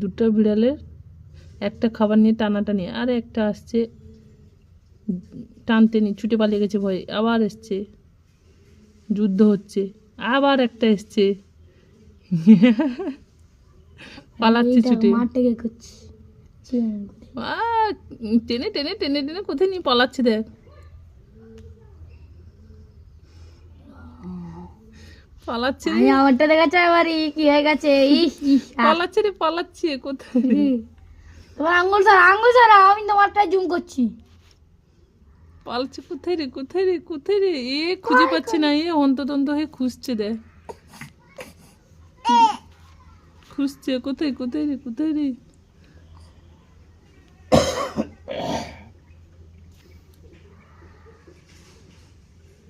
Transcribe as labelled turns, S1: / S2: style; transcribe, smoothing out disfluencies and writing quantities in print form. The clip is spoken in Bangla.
S1: দুটো বিড়ালের একটা খাবার নিয়ে টানাটানি, আর একটা আসছে টানতে নি, ছুটে পালিয়ে গেছে ভয়ে, আবার এসছে, যুদ্ধ হচ্ছে, আবার একটা এসছে পালাচ্ছে ছুটে।
S2: মাঠে করছি
S1: টেনে টেনে টেনে টেনে কোথায় নিয়ে পালাচ্ছে দেখ, পালাচ্ছে রে,
S2: আমারটা দেখাচ্ছে এবার কি হয়ে গেছে।
S1: পালাচ্ছে রে, পালাচ্ছে কোথায়,
S2: তোমার আঙ্গুল ছাড়া আমি তোমারটা জুম করছি।
S1: পালাচ্ছে কোথায় রে, কোথায় রে, কোথায় রে, এ খুঁজে পাচ্ছে না, এ হন্তদন্ত হয়ে খুঁজছে দেখ, খুঁজছে কোথায়, কোথায় রে, কোথায় রে।